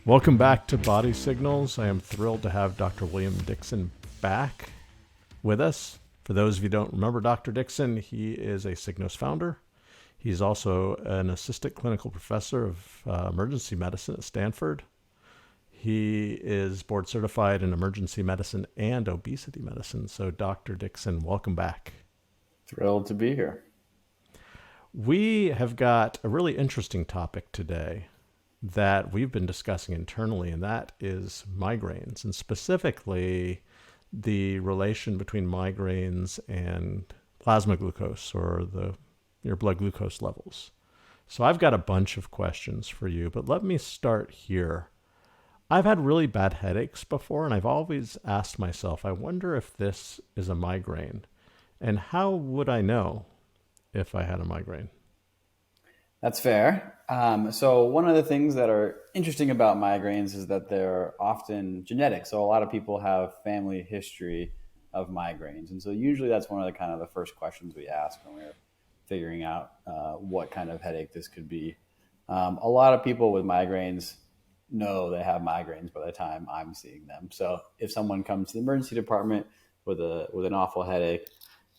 Welcome back to Body Signals. I am thrilled to have Dr. Wiliam Dixon back with us. For those of you who don't remember Dr. Dixon, he is a Signos founder. He's also an assistant clinical professor of emergency medicine at Stanford. He is board certified in emergency medicine and obesity medicine. So, Dr. Dixon, welcome back. Thrilled to be here. We have got a really interesting topic today that we've been discussing internally, and that is migraines, and specifically the relation between migraines and plasma glucose or your blood glucose levels. So I've got a bunch of questions for you, but let me start here. I've had really bad headaches before, and I've always asked myself, I wonder if this is a migraine, and how would I know if I had a migraine? That's fair. So one of the things that are interesting about migraines is that they're often genetic. So a lot of people have family history of migraines. And so usually that's one of the first questions we ask when we're figuring out what kind of headache this could be. A lot of people with migraines know they have migraines by the time I'm seeing them. So if someone comes to the emergency department with an awful headache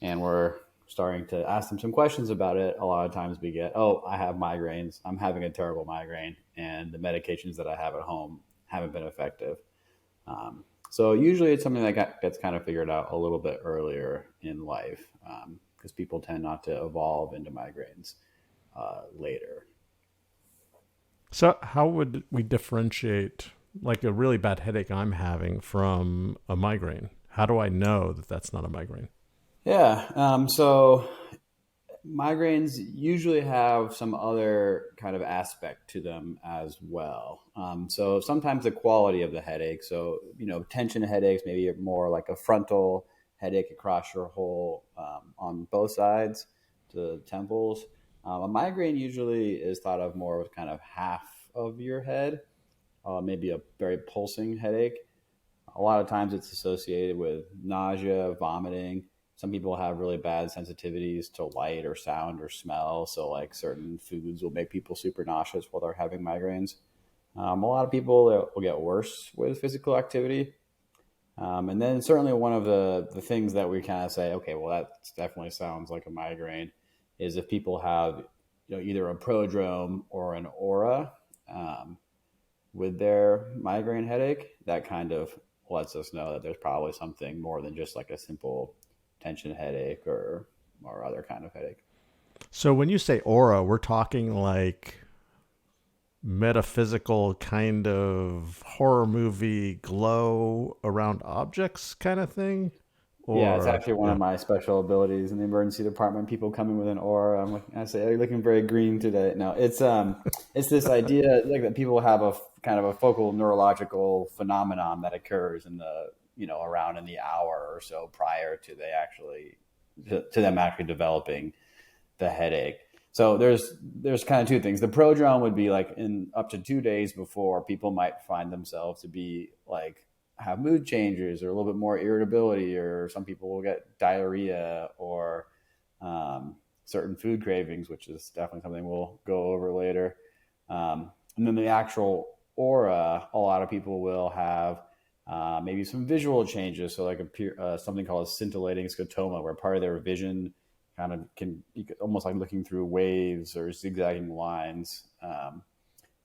and we're starting to ask them some questions about it, a lot of times we get, oh, I have migraines. I'm having a terrible migraine, and the medications that I have at home haven't been effective. So usually it's something that gets kind of figured out a little bit earlier in life because people tend not to evolve into migraines later. So how would we differentiate like a really bad headache I'm having from a migraine? How do I know that that's not a migraine? Yeah. So migraines usually have some other kind of aspect to them as well. So sometimes the quality of the headache. So, tension headaches, maybe more like a frontal headache across your whole, on both sides to the temples. A migraine usually is thought of more with kind of half of your head, maybe a very pulsing headache. A lot of times it's associated with nausea, vomiting. Some people have really bad sensitivities to light or sound or smell. So like certain foods will make people super nauseous while they're having migraines. A lot of people will get worse with physical activity. And then certainly one of the things that we kind of say, okay, well, that definitely sounds like a migraine is if people have, either a prodrome or an aura with their migraine headache, that kind of lets us know that there's probably something more than just like a simple tension headache or other kind of headache. So when you say aura, we're talking like metaphysical kind of horror movie glow around objects kind of thing? Yeah, it's Or, actually one yeah. of my special abilities in the emergency department. People coming with an aura. I say, "Are you looking very green today?" No, it's this idea like that people have a kind of a focal neurological phenomenon that occurs in the around in the hour or so prior to them actually developing the headache. So there's kind of two things. The prodrome would be like in up to 2 days before people might find themselves to be like have mood changes or a little bit more irritability, or some people will get diarrhea or certain food cravings, which is definitely something we'll go over later. And then the actual aura, a lot of people will have maybe some visual changes. So like something called a scintillating scotoma, where part of their vision kind of can be almost like looking through waves or zigzagging lines.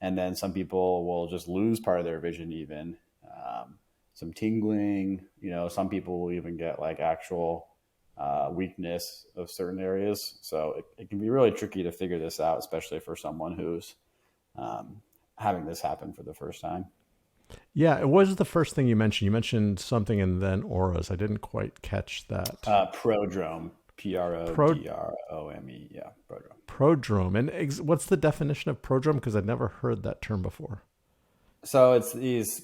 And then some people will just lose part of their vision even. Some tingling, some people will even get like actual weakness of certain areas. So it can be really tricky to figure this out, especially for someone who's having this happen for the first time. Yeah, it was the first thing you mentioned. You mentioned something and then auras. I didn't quite catch that. Prodrome, Pro Prodrome. Yeah, prodrome. Prodrome. And what's the definition of prodrome? Because I've never heard that term before. So it's this,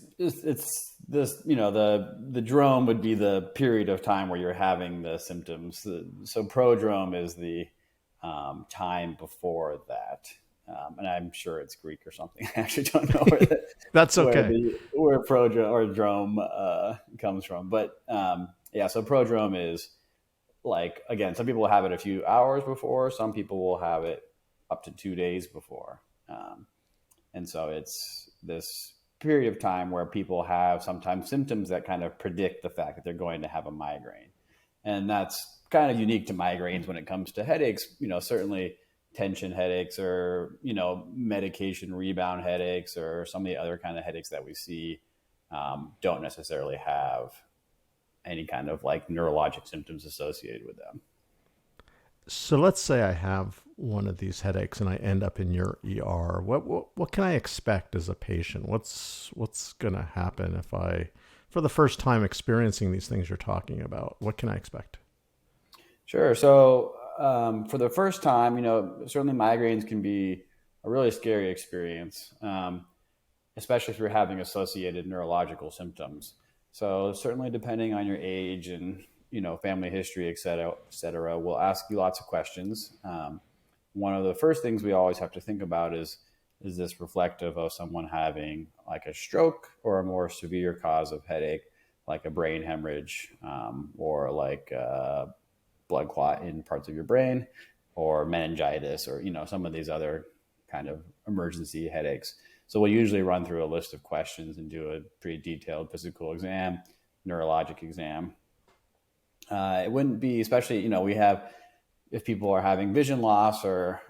the drome would be the period of time where you're having the symptoms. So prodrome is the time before that. And I'm sure it's Greek or something. I actually don't know That's okay. where prodrome or drome comes from. But yeah, so prodrome is like, again, some people will have it a few hours before. Some people will have it up to 2 days before. And so it's this period of time where people have sometimes symptoms that kind of predict the fact that they're going to have a migraine. And that's kind of unique to migraines when it comes to headaches. Certainly tension headaches or, medication rebound headaches or some of the other kind of headaches that we see don't necessarily have any kind of like neurologic symptoms associated with them. So let's say I have one of these headaches and I end up in your ER. What can I expect as a patient? What's going to happen if I, for the first time experiencing these things you're talking about? What can I expect? Sure. So for the first time, certainly migraines can be a really scary experience, especially if you're having associated neurological symptoms. So certainly depending on your age and, family history, et cetera, we'll ask you lots of questions. One of the first things we always have to think about is this reflective of someone having like a stroke or a more severe cause of headache, like a brain hemorrhage, or like blood clot in parts of your brain, or meningitis, or some of these other kind of emergency headaches. So we'll usually run through a list of questions and do a pretty detailed physical exam, neurologic exam. It wouldn't be, especially, we have, if people are having vision loss or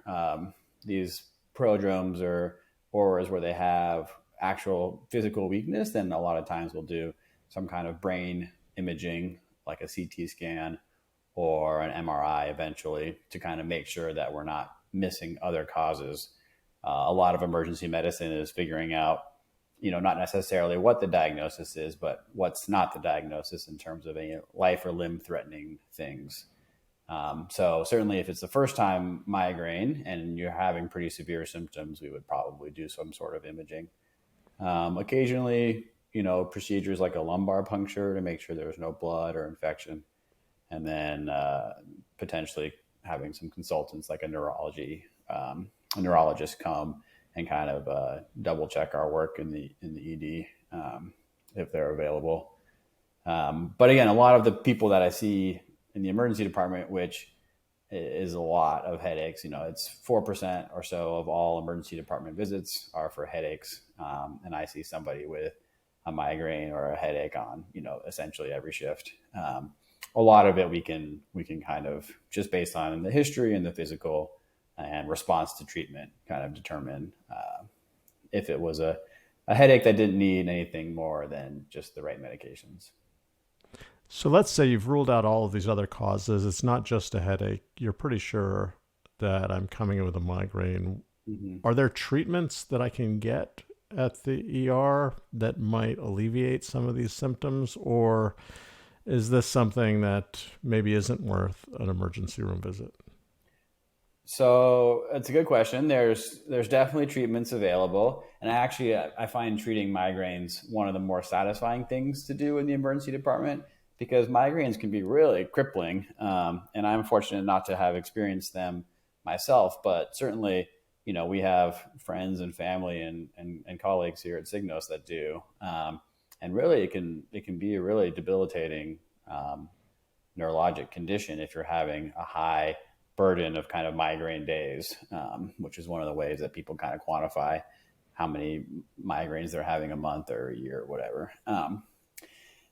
these prodromes or auras where they have actual physical weakness, then a lot of times we'll do some kind of brain imaging, like a CT scan or an MRI eventually, to kind of make sure that we're not missing other causes. A lot of emergency medicine is figuring out, not necessarily what the diagnosis is, but what's not the diagnosis in terms of any life or limb threatening things. So certainly if it's the first time migraine and you're having pretty severe symptoms, we would probably do some sort of imaging. Occasionally, procedures like a lumbar puncture to make sure there's no blood or infection. And then potentially having some consultants like a neurologist come and kind of double check our work in the ED if they're available. But again, a lot of the people that I see in the emergency department, which is a lot of headaches, it's 4% or so of all emergency department visits are for headaches. And I see somebody with a migraine or a headache on, essentially every shift. A lot of it we can kind of, just based on the history and the physical and response to treatment, kind of determine if it was a headache that didn't need anything more than just the right medications. So let's say you've ruled out all of these other causes. It's not just a headache. You're pretty sure that I'm coming in with a migraine. Mm-hmm. Are there treatments that I can get at the ER that might alleviate some of these symptoms? Or is this something that maybe isn't worth an emergency room visit? So it's a good question. There's definitely treatments available, and I find treating migraines one of the more satisfying things to do in the emergency department, because migraines can be really crippling, and I'm fortunate not to have experienced them myself. But certainly, we have friends and family and colleagues here at Signos that do, and really it can be a really debilitating neurologic condition if you're having a high burden of kind of migraine days, which is one of the ways that people kind of quantify how many migraines they're having a month or a year or whatever.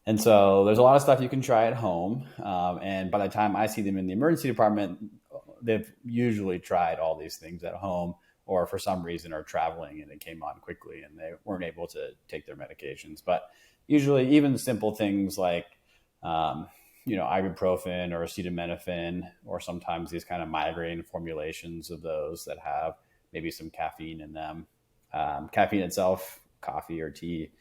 And so there's a lot of stuff you can try at home. And by the time I see them in the emergency department, they've usually tried all these things at home, or for some reason are traveling and it came on quickly and they weren't able to take their medications. But usually even simple things like, ibuprofen or acetaminophen, or sometimes these kind of migraine formulations of those that have maybe some caffeine in them. Caffeine itself, coffee or tea,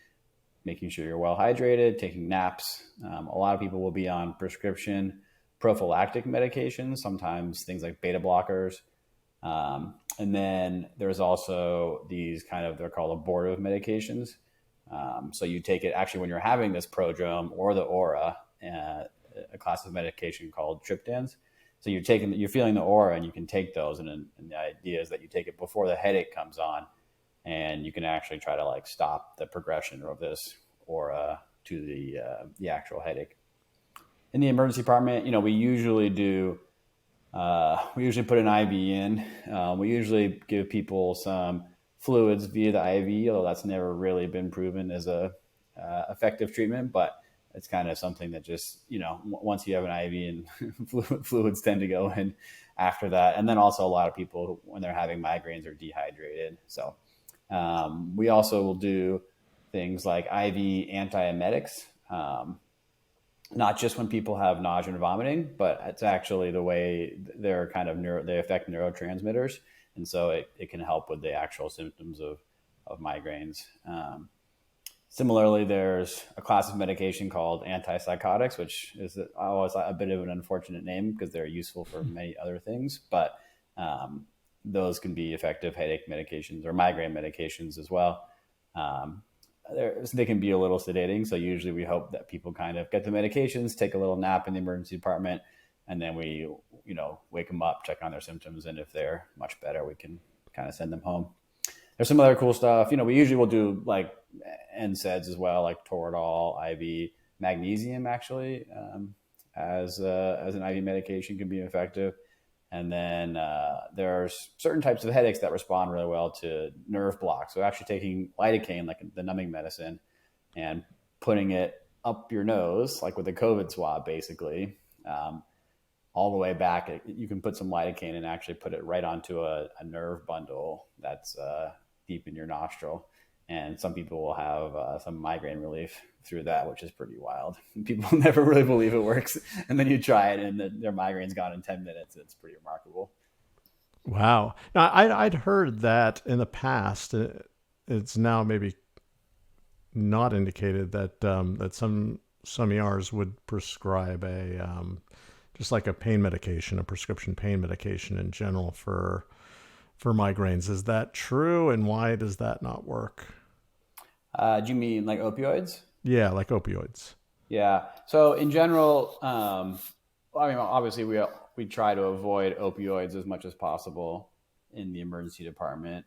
making sure you're well hydrated, taking naps. A lot of people will be on prescription prophylactic medications, sometimes things like beta blockers. And then there's also these they're called abortive medications. So you take it actually when you're having this prodrome or the aura, a class of medication called triptans. So you're feeling the aura and you can take those. And the idea is that you take it before the headache comes on, and you can actually try to stop the progression of this aura to the actual headache. In the emergency department, we usually put an IV in. We usually give people some fluids via the IV, although that's never really been proven as a effective treatment. But it's kind of something that just, once you have an IV and fluids tend to go in after that. And then also a lot of people, when they're having migraines, are dehydrated. So we also will do things like IV antiemetics, not just when people have nausea and vomiting, but it's actually the way they're kind of they affect neurotransmitters. And so it can help with the actual symptoms of migraines. Similarly, there's a class of medication called antipsychotics, which is always a bit of an unfortunate name because they're useful for many other things. But those can be effective headache medications or migraine medications as well. They can be a little sedating. So usually we hope that people kind of get the medications, take a little nap in the emergency department, and then we, wake them up, check on their symptoms. And if they're much better, we can kind of send them home. There's some other cool stuff. We usually will do like NSAIDs as well, like Toradol, IV, magnesium actually, as an IV medication can be effective. And then there's certain types of headaches that respond really well to nerve blocks. So actually taking lidocaine, like the numbing medicine, and putting it up your nose, like with a COVID swab, basically, all the way back. You can put some lidocaine and actually put it right onto a nerve bundle that's deep in your nostril. And some people will have some migraine relief through that, which is pretty wild. People never really believe it works. And then you try it and their migraine's gone in 10 minutes. It's pretty remarkable. Wow. Now, I'd heard that in the past. It's now maybe not indicated that that some ERs would prescribe just like a pain medication, a prescription pain medication in general for migraines. Is that true? And why does that not work? Do you mean like opioids? Yeah, like opioids. Yeah. So in general, obviously we try to avoid opioids as much as possible in the emergency department,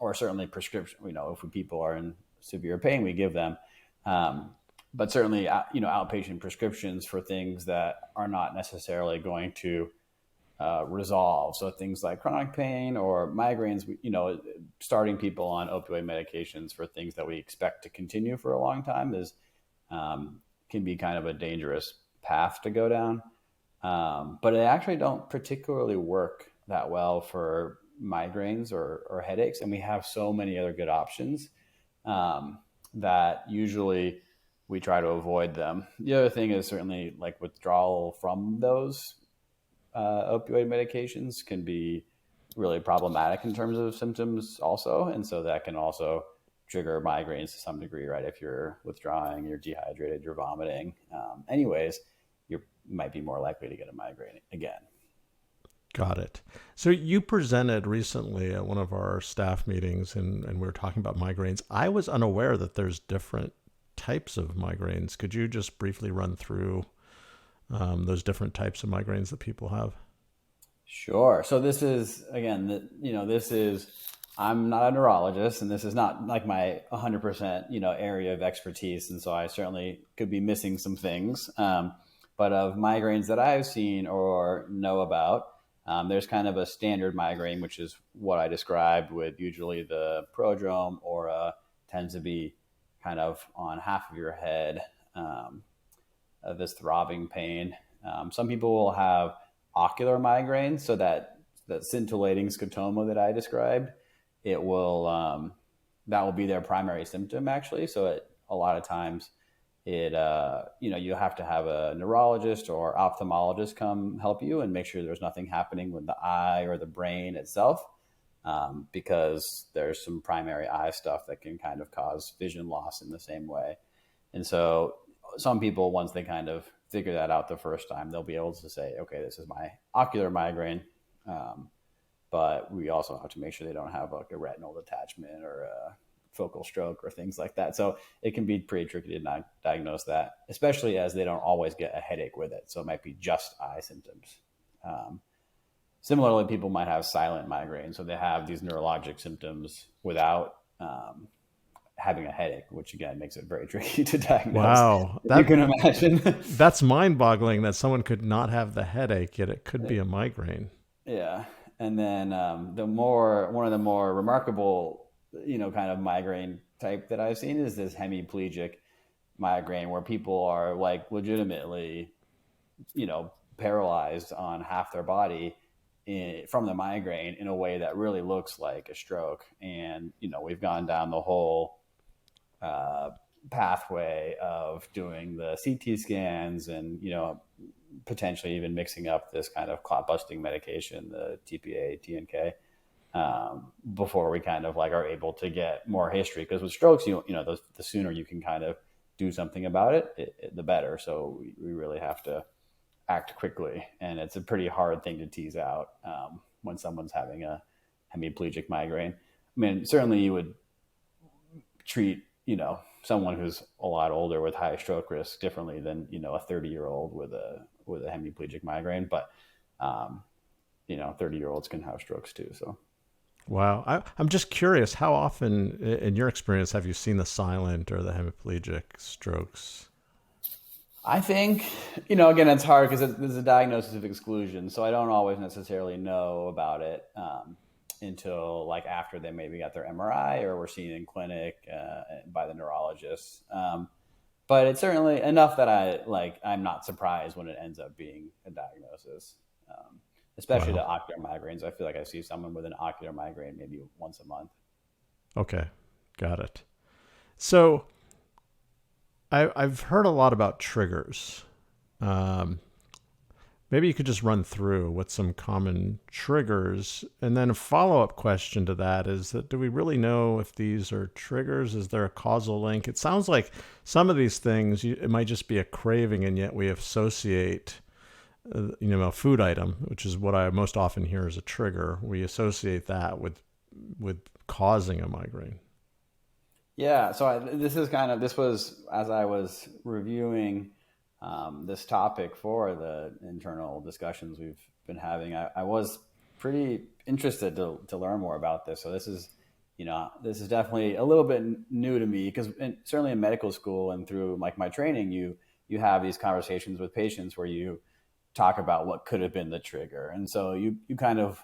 or certainly prescription. If people are in severe pain, we give them. But certainly, outpatient prescriptions for things that are not necessarily going to resolve. So things like chronic pain or migraines, starting people on opioid medications for things that we expect to continue for a long time can be kind of a dangerous path to go down. But they actually don't particularly work that well for migraines or headaches. And we have so many other good options that usually we try to avoid them. The other thing is certainly like withdrawal from those opioid medications can be really problematic in terms of symptoms also. And so that can also trigger migraines to some degree, right? If you're withdrawing, you're dehydrated, you're vomiting. Anyways, you might be more likely to get a migraine again. Got it. So you presented recently at one of our staff meetings and we were talking about migraines. I was unaware that there's different types of migraines. Could you just briefly run through those different types of migraines that people have? Sure. So this is, again, I'm not a neurologist and this is not like my 100%, area of expertise. And so I certainly could be missing some things. But of migraines that I've seen or know about, there's kind of a standard migraine, which is what I described, with usually the prodrome or tends to be kind of on half of your head, this throbbing pain. Some people will have ocular migraine, so that scintillating scotoma that I described, it will that will be their primary symptom actually. So a lot of times you have to have a neurologist or ophthalmologist come help you and make sure there's nothing happening with the eye or the brain itself, because there's some primary eye stuff that can kind of cause vision loss in the same way. And so some people, once they kind of figure that out the first time, they'll be able to say, okay, this is my ocular migraine. But we also have to make sure they don't have like a retinal detachment or a focal stroke or things like that. So it can be pretty tricky to diagnose that, especially as they don't always get a headache with it. So it might be just eye symptoms. Similarly, people might have silent migraine. So they have these neurologic symptoms without having a headache, which again makes it very tricky to diagnose. Wow. You can imagine. That's mind-boggling that someone could not have the headache, yet it could be a migraine. Yeah. And then one of the more remarkable kind of migraine type that I've seen is this hemiplegic migraine where people are like legitimately, paralyzed on half their body from the migraine in a way that really looks like a stroke. And, we've gone down the whole uh, pathway of doing the CT scans and, potentially even mixing up this kind of clot busting medication, the TPA, TNK, before we kind of like are able to get more history. Because with strokes, the sooner you can kind of do something about it, the better. So we really have to act quickly, and it's a pretty hard thing to tease out when someone's having a hemiplegic migraine. I mean, certainly you would treat someone who's a lot older with high stroke risk differently than a 30-year-old with a hemiplegic migraine, but 30-year-olds can have strokes too. So Wow. I'm just curious, how often in your experience have you seen the silent or the hemiplegic strokes? I think, again, it's hard because there's a diagnosis of exclusion. So I don't always necessarily know about it until like after they maybe got their MRI or were seen in clinic by the neurologist. But it's certainly enough that I'm not surprised when it ends up being a diagnosis, especially the Wow. ocular migraines. I feel like I see someone with an ocular migraine maybe once a month. Okay. Got it. So I've heard a lot about triggers. Um, Maybe you could just run through what some common triggers, and then a follow-up question to that is that do we really know if these are triggers? Is there a causal link? It sounds like some of these things, it might just be a craving, and yet we associate, a food item, which is what I most often hear as a trigger. We associate that with causing a migraine. Yeah, so this was as I was reviewing this topic for the internal discussions we've been having. I was pretty interested to learn more about this. So this is definitely a little bit new to me because certainly in medical school and through like my training, you have these conversations with patients where you talk about what could have been the trigger, and so you kind of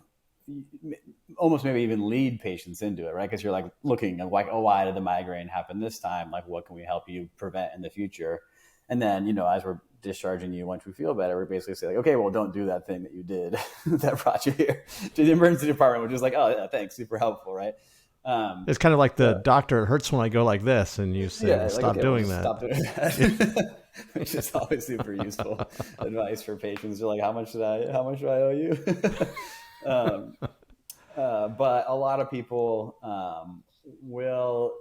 almost maybe even lead patients into it, right? Because you're like looking at like, oh, why did the migraine happen this time? Like, what can we help you prevent in the future? And then, as we're discharging you, once we feel better, we basically say like, okay, well, don't do that thing that you did that brought you here to the emergency department, which is like, oh, yeah, thanks, super helpful, right? Um, It's kind of like the so doctor, it hurts when I go like this, and you say, well, yeah, like, stop okay, we'll doing just that. stop doing that. Which is always super useful advice for patients. You're like, how much do I owe you? um, but a lot of people will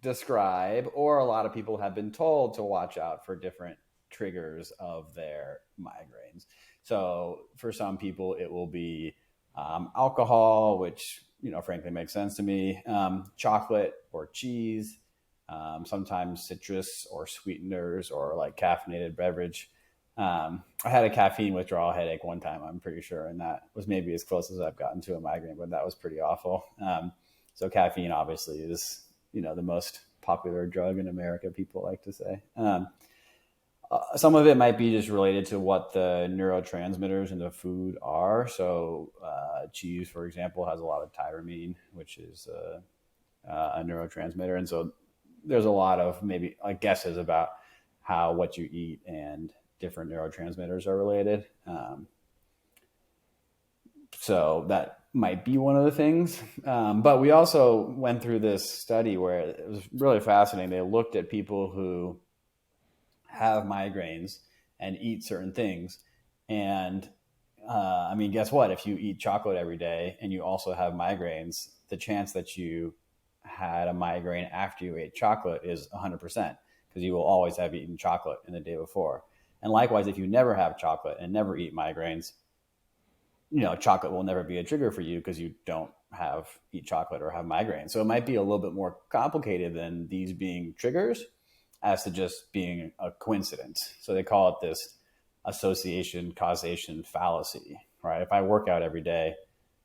describe, or a lot of people have been told to watch out for different triggers of their migraines. So for some people, it will be alcohol, which frankly makes sense to me. Chocolate or cheese, sometimes citrus or sweeteners or like caffeinated beverage. I had a caffeine withdrawal headache one time, I'm pretty sure, and that was maybe as close as I've gotten to a migraine, but that was pretty awful. So caffeine obviously is, the most popular drug in America, people like to say. Some of it might be just related to what the neurotransmitters in the food are. So cheese, for example, has a lot of tyramine, which is a neurotransmitter. And so there's a lot of maybe guesses about how what you eat and different neurotransmitters are related. So that might be one of the things. But we also went through this study where it was really fascinating. They looked at people who have migraines and eat certain things. And guess what? If you eat chocolate every day and you also have migraines, the chance that you had a migraine after you ate chocolate is 100% because you will always have eaten chocolate in the day before. And likewise, if you never have chocolate and never eat migraines, chocolate will never be a trigger for you because you don't eat chocolate or have migraines. So it might be a little bit more complicated than these being triggers as to just being a coincidence. So they call it this association causation fallacy, right? If I work out every day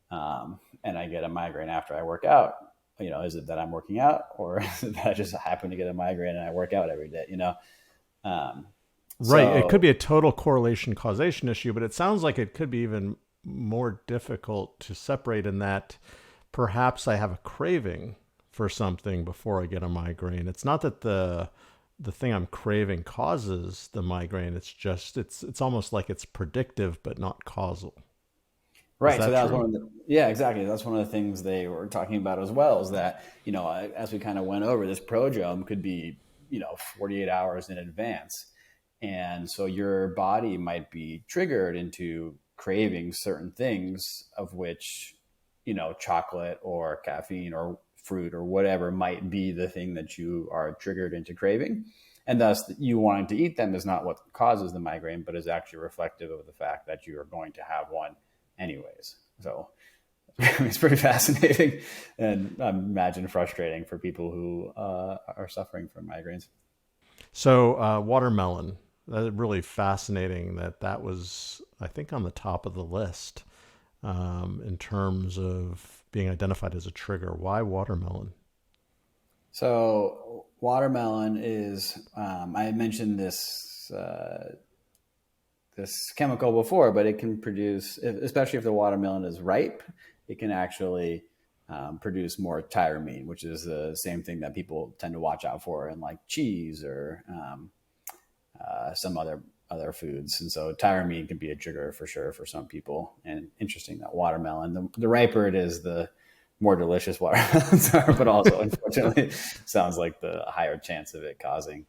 and I get a migraine after I work out, is it that I'm working out or is it that I just happen to get a migraine and I work out every day, Right. It could So be a total correlation causation issue, but it sounds like it could be even more difficult to separate in that perhaps I have a craving for something before I get a migraine. It's not that the thing I'm craving causes the migraine. It's just it's almost like it's predictive but not causal. Is Right. So that that was true? one of the, yeah, exactly. That's one of the things they were talking about as well, is that, as we kind of went over, this prodrome could be, 48 hours in advance. And so your body might be triggered into craving certain things, of which, chocolate or caffeine or fruit or whatever might be the thing that you are triggered into craving. And thus, you wanting to eat them is not what causes the migraine, but is actually reflective of the fact that you are going to have one anyways. So it's pretty fascinating, and I imagine frustrating for people who are suffering from migraines. So watermelon. That's really fascinating that was, I think, on the top of the list in terms of being identified as a trigger. Why watermelon? So watermelon is, I had mentioned this chemical before, but it can produce, especially if the watermelon is ripe, it can actually produce more tyramine, which is the same thing that people tend to watch out for in like cheese or some other foods. And so tyramine can be a trigger for sure for some people. And interesting that watermelon, the riper it is, the more delicious watermelons are, but also unfortunately sounds like the higher chance of it causing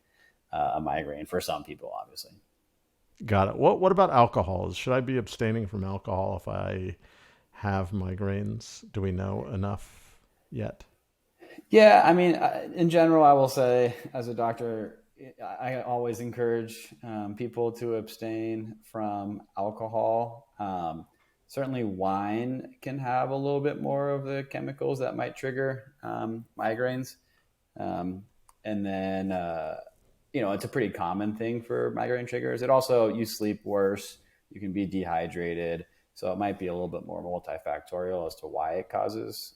a migraine for some people, obviously. Got it. What about alcohol? Should I be abstaining from alcohol if I have migraines? Do we know enough yet? Yeah, I mean, in general, I will say as a doctor, I always encourage people to abstain from alcohol. Certainly, wine can have a little bit more of the chemicals that might trigger migraines. Um, and then, it's a pretty common thing for migraine triggers. It also, you sleep worse, you can be dehydrated. So it might be a little bit more multifactorial as to why it causes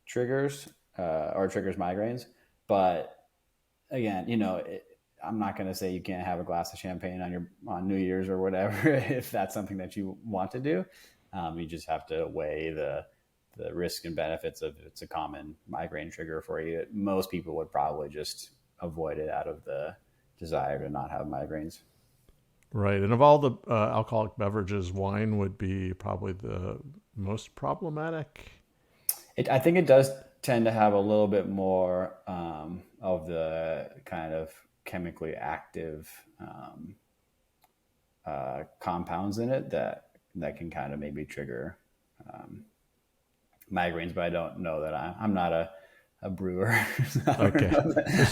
triggers or triggers migraines. But again, I'm not going to say you can't have a glass of champagne on New Year's or whatever if that's something that you want to do. You just have to weigh the risk and benefits of it's a common migraine trigger for you. Most people would probably just avoid it out of the desire to not have migraines. Right. And of all the alcoholic beverages, wine would be probably the most problematic. I think it does tend to have a little bit more of the kind of chemically active compounds in it that can kind of maybe trigger um, migraines. But I don't know that I'm not a brewer. Okay.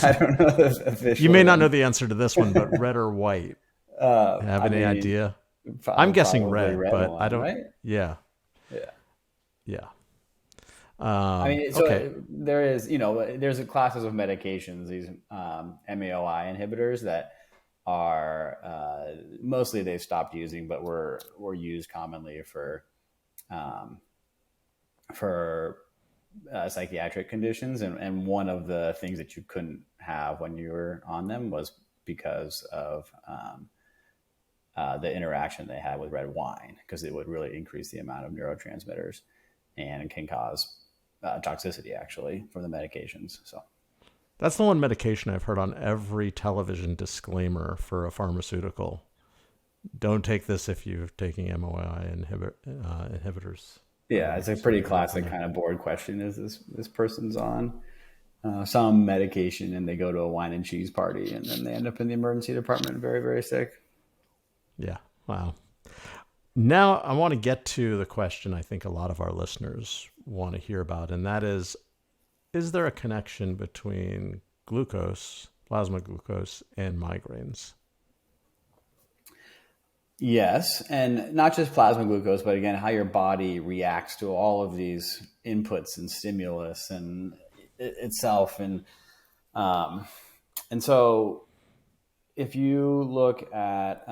I don't know the You may official not know one. the answer to this one, but red or white? Have I any mean, idea? I'm guessing probably red, red but I wine, don't. right? Yeah. Yeah. Yeah. I mean, Okay. so there is, there's classes of medications, these MAOI inhibitors that are mostly they've stopped using, but were used commonly um, for psychiatric conditions. And one of the things that you couldn't have when you were on them was because of the interaction they had with red wine, because it would really increase the amount of neurotransmitters and can cause toxicity actually from the medications. So That's the one medication I've heard on every television disclaimer for a pharmaceutical. Don't take this if you're taking MOI inhibitors. yeah, it's a So pretty good to classic know. kind of board question: is this person's on some medication and they go to a wine and cheese party and then they end up in the emergency department very, very sick? Yeah. Wow. Now I want to get to the question I think a lot of our listeners want to hear about, and that is there a connection between glucose, plasma glucose, and migraines? Yes, and not just plasma glucose, but again, how your body reacts to all of these inputs and stimulus and itself, um, and so if you look at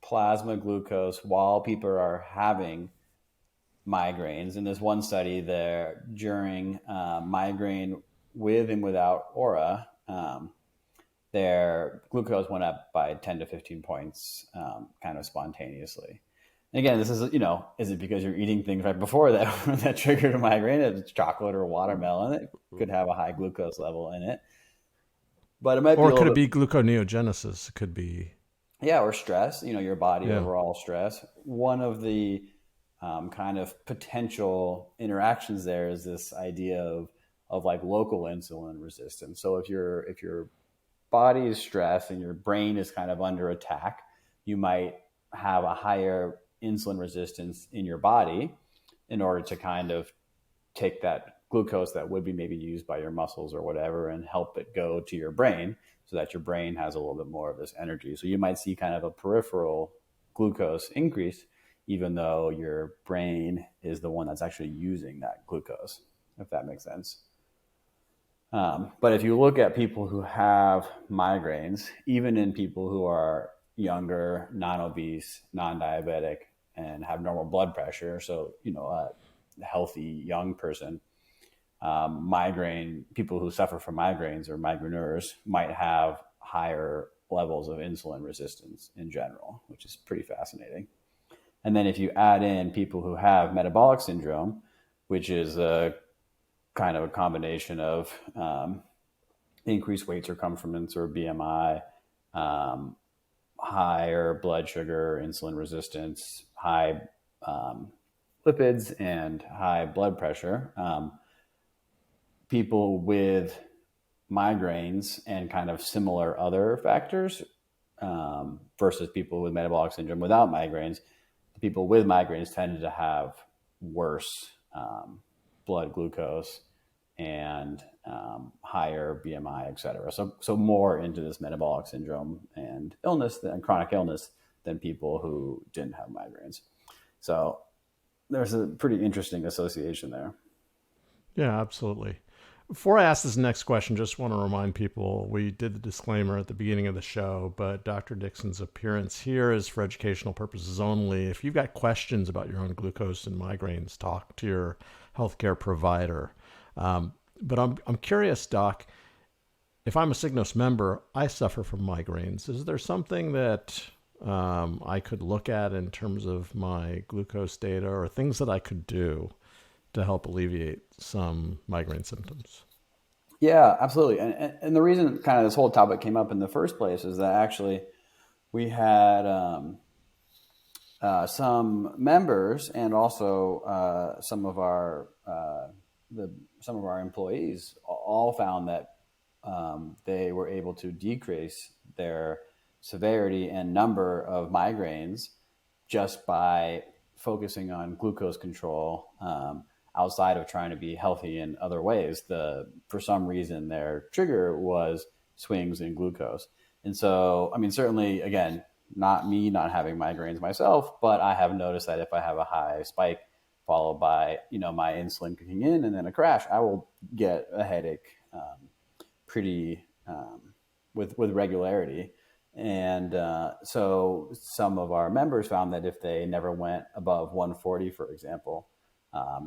plasma glucose while people are having migraines, in this one study there during migraine with and without aura, their glucose went up by 10 to 15 points kind of spontaneously. And again, this is, is it because you're eating things right before that that triggered a migraine? It's chocolate or watermelon. It could have a high glucose level in it, but it might be Or a could little it bit, be gluconeogenesis? It could be, yeah, or stress, your body yeah. overall stress. One of the kind of potential interactions there is this idea of like local insulin resistance. So if your body is stressed and your brain is kind of under attack, you might have a higher insulin resistance in your body in order to kind of take that glucose that would be maybe used by your muscles or whatever and help it go to your brain so that your brain has a little bit more of this energy. So you might see kind of a peripheral glucose increase, even though your brain is the one that's actually using that glucose, if that makes sense. But if you look at people who have migraines, even in people who are younger, non-obese, non-diabetic, and have normal blood pressure, so a healthy young person, migraine people who suffer from migraines or migraineurs might have higher levels of insulin resistance in general, which is pretty fascinating. And then if you add in people who have metabolic syndrome, which is a kind of a combination of increased weight circumference or BMI, um, higher blood sugar, insulin resistance, high lipids, and high blood pressure. People with migraines and kind of similar other factors versus people with metabolic syndrome without migraines, the people with migraines tended to have worse blood glucose and higher BMI, et cetera. So more into this metabolic syndrome and illness and chronic illness than people who didn't have migraines. So there's a pretty interesting association there. Yeah, absolutely. Before I ask this next question, just want to remind people we did the disclaimer at the beginning of the show, but Dr. Dixon's appearance here is for educational purposes only. If you've got questions about your own glucose and migraines, talk to your healthcare provider. But I'm curious, Doc, if I'm a Signos member, I suffer from migraines. Is there something that I could look at in terms of my glucose data or things that I could do to help alleviate some migraine symptoms? Yeah, absolutely. And the reason kind of this whole topic came up in the first place is that actually we had some members and also some of our employees all found that they were able to decrease their severity and number of migraines just by focusing on glucose control, outside of trying to be healthy in other ways. For some reason, their trigger was swings in glucose. And so, I mean, certainly, again, not me not having migraines myself, but I have noticed that if I have a high spike followed by, my insulin kicking in and then a crash, I will get a headache pretty with regularity. And so some of our members found that if they never went above 140, for example,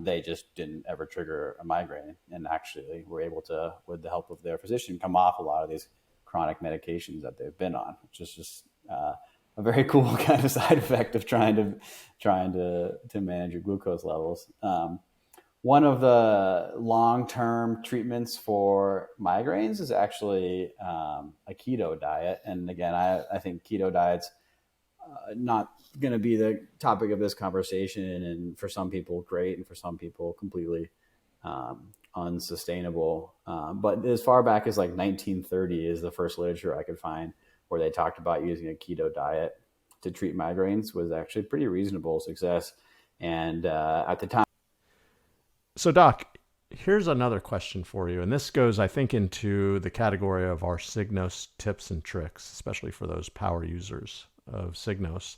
they just didn't ever trigger a migraine and actually were able to, with the help of their physician, come off a lot of these chronic medications that they've been on, which is just a very cool kind of side effect of trying to manage your glucose levels. One of the long-term treatments for migraines is actually a keto diet. And again, I think keto diets not going to be the topic of this conversation. And for some people, great. And for some people, completely unsustainable. But as far back as like 1930 is the first literature I could find where they talked about using a keto diet to treat migraines was actually pretty reasonable success. And at the time, So, Doc, here's another question for you. And this goes, I think, into the category of our Signos tips and tricks, especially for those power users of Signos.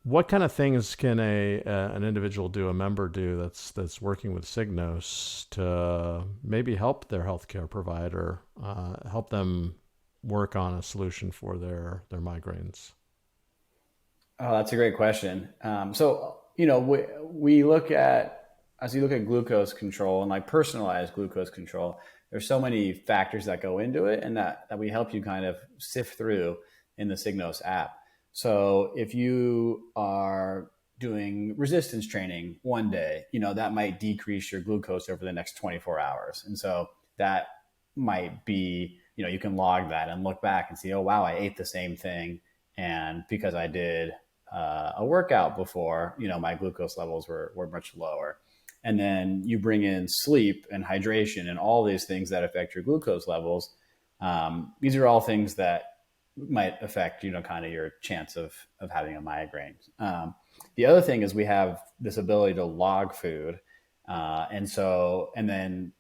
What kind of things can an individual do, a member do that's working with Signos to maybe help their healthcare provider, help them work on a solution for their migraines? oh, that's a great question. We look at, as you look at glucose control and like personalized glucose control, there's so many factors that go into it and that we help you kind of sift through in the Signos app. So if you are doing resistance training one day, that might decrease your glucose over the next 24 hours. And so that might be, you can log that and look back and see, oh, wow, I ate the same thing. And because I did a workout before, my glucose levels were much lower. And then you bring in sleep and hydration and all these things that affect your glucose levels. These are all things that might affect, kind of your chance of having a migraine. The other thing is we have this ability to log food. And then,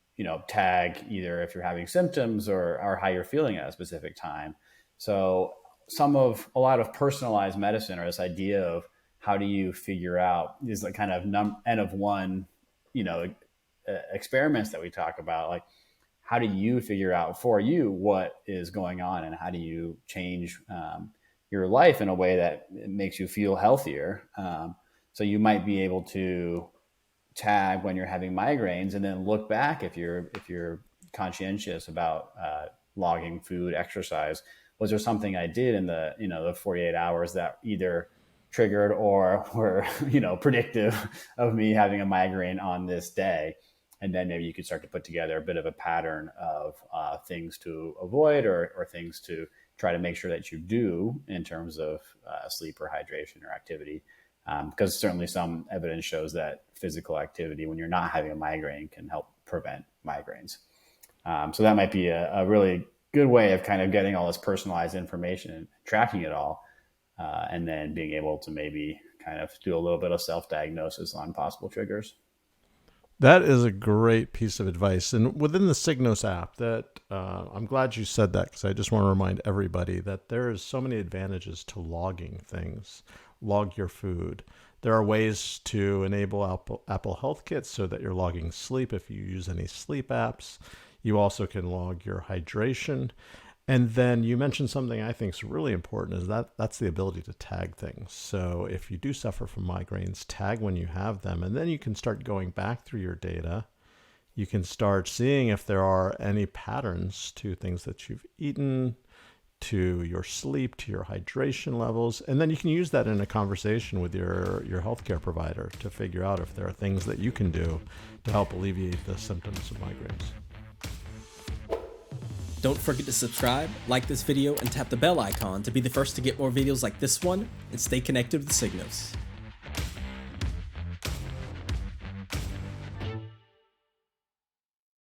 tag either if you're having symptoms or how you're feeling at a specific time. So a lot of personalized medicine, or this idea of how do you figure out these like kind of N of one, experiments that we talk about, like how do you figure out for you what is going on, and how do you change your life in a way that makes you feel healthier. So you might be able to tag when you're having migraines, and then look back if you're conscientious about logging food, exercise. Was there something I did in the 48 hours that either triggered or were predictive of me having a migraine on this day? And then maybe you could start to put together a bit of a pattern of things to avoid or things to try to make sure that you do in terms of sleep or hydration or activity. Because certainly some evidence shows that physical activity when you're not having a migraine can help prevent migraines. So that might be a really good way of kind of getting all this personalized information and tracking it all, and then being able to maybe kind of do a little bit of self-diagnosis on possible triggers. That is a great piece of advice. And within the Signos app, that I'm glad you said that, because I just want to remind everybody that there is so many advantages to logging things. Log your food. There are ways to enable Apple Health Kits so that you're logging sleep if you use any sleep apps. You also can log your hydration. And then you mentioned something I think is really important, is that's the ability to tag things. So if you do suffer from migraines, tag when you have them, and then you can start going back through your data. You can start seeing if there are any patterns to things that you've eaten, to your sleep, to your hydration levels. And then you can use that in a conversation with your healthcare provider to figure out if there are things that you can do to help alleviate the symptoms of migraines. Don't forget to subscribe, like this video, and tap the bell icon to be the first to get more videos like this one, and stay connected with Signos.